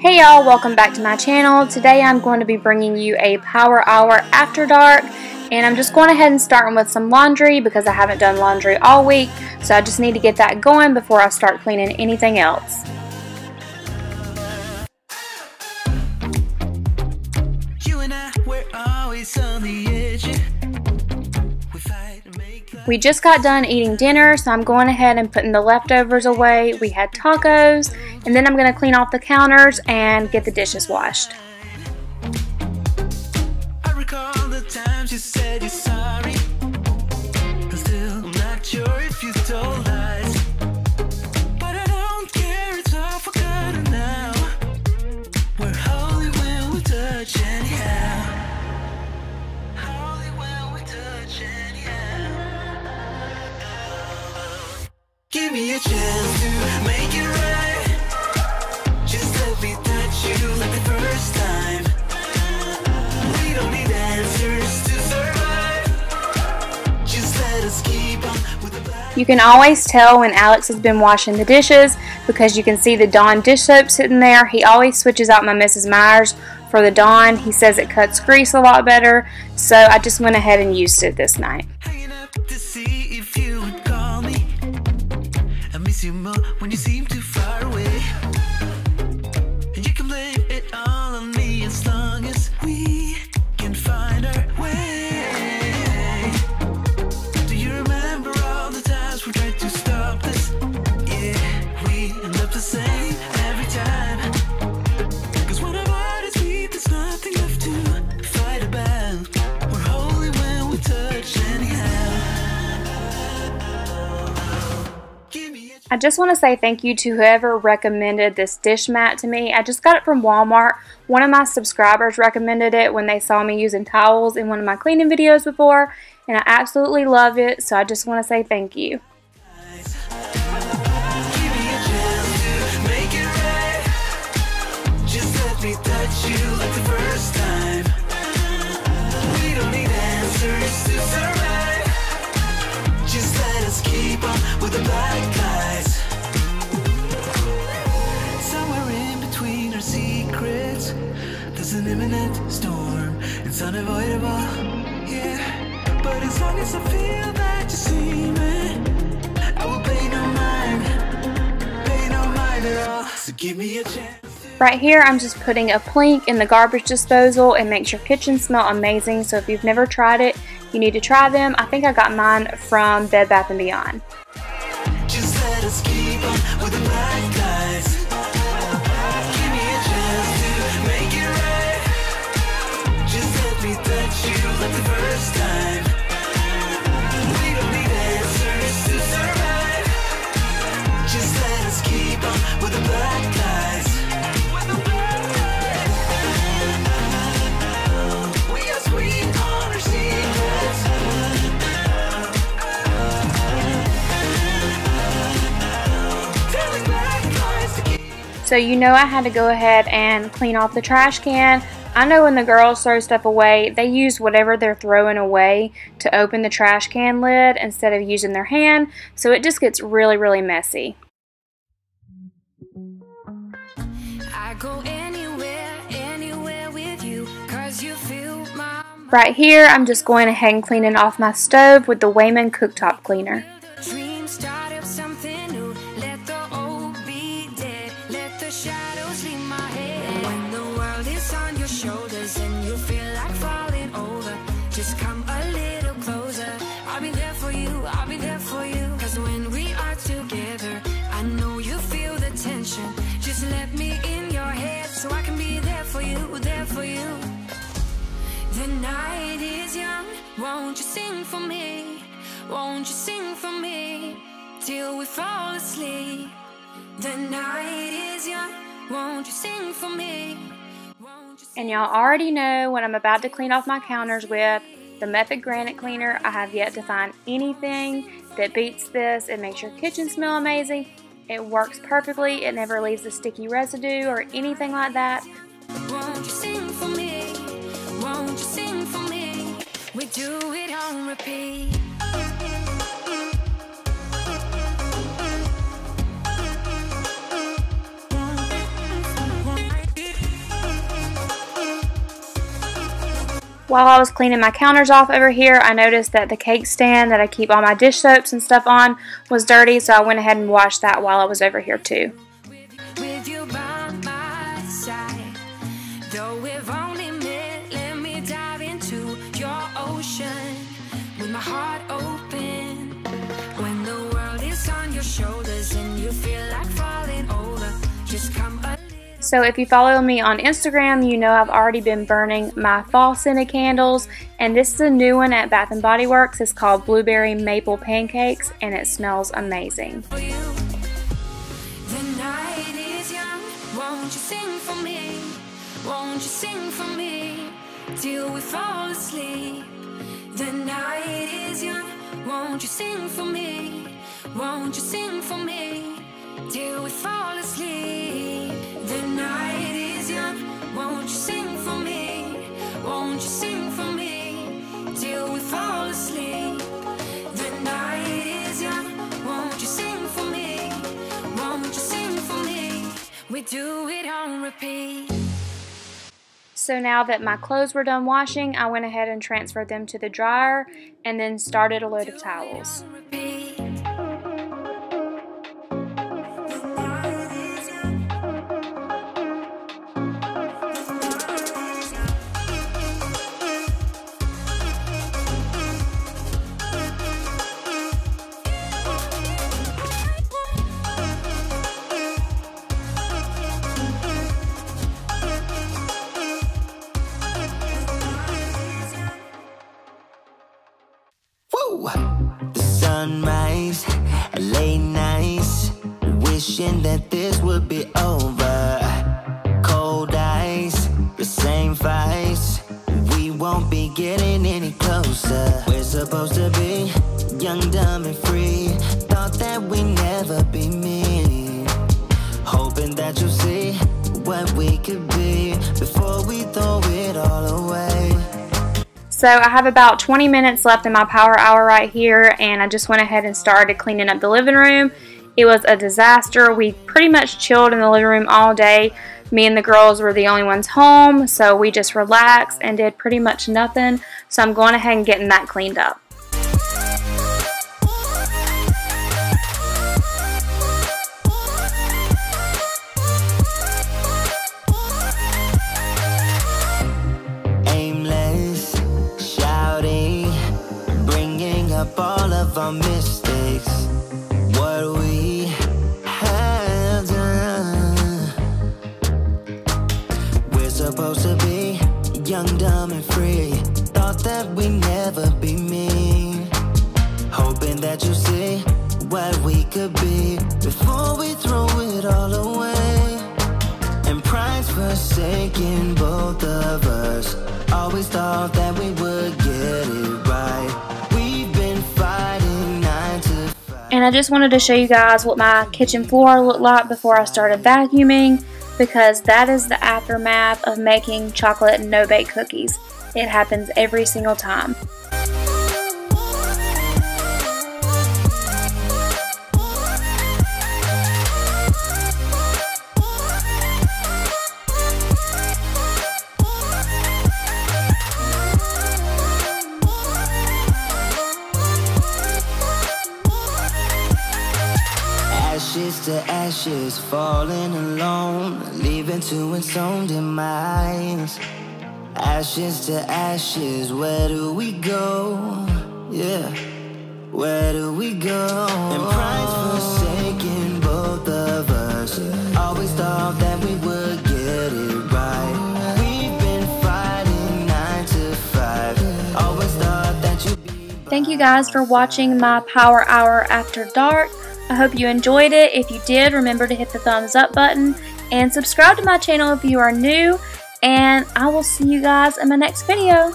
Hey y'all, welcome back to my channel. Today I'm going to be bringing you a power hour after dark, and I'm just going ahead and starting with some laundry because I haven't done laundry all week, so I just need to get that going before I start cleaning anything else. We just got done eating dinner, so I'm going ahead and putting the leftovers away. We had tacos, and then I'm going to clean off the counters and get the dishes washed. I recall the times you said you're sorry. I'm still not sure if you told lies, but I don't care, it's all forgotten now. We're holy when we touch anyhow. Holy when we touch anyhow. Give me a chance to make it right. Just let me touch you like the first time. We don't need answers to survive. Just let us keep on with the black. You can always tell when Alex has been washing the dishes because you can see the Dawn dish soap sitting there. He always switches out my Mrs. Meyer's for the Dawn. He says it cuts grease a lot better, so I just went ahead and used it this night. Hanging up to see if you would call me. I miss you more when you seem too far away. And you can blame it all on me as long as we can find our way. Do you remember all the times we tried to stop this? Yeah, we end up the same every time. Cause when our bodies meet, there's nothing left to fight about. We're holy when we touch anyhow. Give me a I just want to say thank you to whoever recommended this dish mat to me. I just got it from Walmart. One of my subscribers recommended it when they saw me using towels in one of my cleaning videos before, and I absolutely love it, so I just want to say thank you. Give me a chance to make it right. Just let me touch you like the first time. We don't need answers to survive. Just let us keep on with the black eyes. Somewhere in between our secrets, there's an imminent storm. It's unavoidable, yeah. But as long as I feel that you see me, I will pay no mind at all. So give me a chance. Right here, I'm just putting a plank in the garbage disposal. It makes your kitchen smell amazing, so if you've never tried it, you need to try them. I think I got mine from Bed Bath & Beyond. Just let us keep on with the black eyes. Give me a chance to make it right. Just let me touch you like the first time. We don't need answers to survive. Just let us keep on with the black eyes. We are sweet on our secrets. Telling black eyes to keep. So you know I had to go ahead and clean off the trash can. I know when the girls throw stuff away, they use whatever they're throwing away to open the trash can lid instead of using their hand, so it just gets really, really messy. I go anywhere with you, 'cause you fill my Right here, I'm just going ahead and cleaning off my stove with the Wayman cooktop cleaner. dream, start up something new. Let the old be dead, let the shadows leave my head. When the world is on your shoulders and you feel like falling over, just come a little closer. I'll be there for you, I'll be there for you. 'Cause when we are together, I know you feel the tension. Just let me in your head so I can be there for you, there for you. The night is young, won't you sing for me? Won't you sing for me till we fall asleep? The night is young, won't you sing for me? Won't you And y'all already know what I'm about to clean off my counters with, the Method Granite Cleaner. I have yet to find anything that beats this. It makes your kitchen smell amazing. It works perfectly. It never leaves a sticky residue or anything like that. Won't you sing for me? Won't you sing for me? We do it on repeat. While I was cleaning my counters off over here, I noticed that the cake stand that I keep all my dish soaps and stuff on was dirty, so I went ahead and washed that while I was over here too. With you by my side, though we've only met, let me dive into your ocean with my heart open. When the world is on your shoulders and you feel like falling over, just come a So if you follow me on Instagram, you know I've already been burning my fall scented candles, and this is a new one at Bath & Body Works. It's called Blueberry Maple Pancakes, and it smells amazing. for you. The night is young, won't you sing for me? Won't you sing for me till we fall asleep? The night is young, won't you sing for me? Won't you sing for me till we fall asleep? The night is young, won't you sing for me? Won't you sing for me till we fall asleep? The night is young, won't you sing for me? Won't you sing for me? We do it on repeat. So now that my clothes were done washing, I went ahead and transferred them to the dryer and then started a load of towels. Repeat. Woo! The sunrise, late nights, wishing that this would be over. Cold ice, the same fights, we won't be getting any closer. We're supposed to be young, dumb, and free. Thought that we'd never be me. Hoping that you'll see what we could be before we throw it all away. So I have about 20 minutes left in my power hour right here, and I just went ahead and started cleaning up the living room. It was a disaster. We pretty much chilled in the living room all day. Me and the girls were the only ones home, so we just relaxed and did pretty much nothing. So I'm going ahead and getting that cleaned up. All of our mistakes, what we have done. We're supposed to be young, dumb, and free. Thought that we'd never be me. Hoping that you see what we could be before we throw it all away. And pride's forsaken both of us. Always thought that we would get it right. And I just wanted to show you guys what my kitchen floor looked like before I started vacuuming, because that is the aftermath of making chocolate no-bake cookies. It happens every single time. Ashes to ashes, falling alone, leaving to its own demise. Ashes to ashes, where do we go? Yeah, where do we go? And pride's forsaken both of us. Always thought that we would get it right. We've been fighting 9 to 5. Always thought that you'd be. Thank you guys for watching my Power Hour After Dark. I hope you enjoyed it. If you did, remember to hit the thumbs up button and subscribe to my channel if you are new, and I will see you guys in my next video.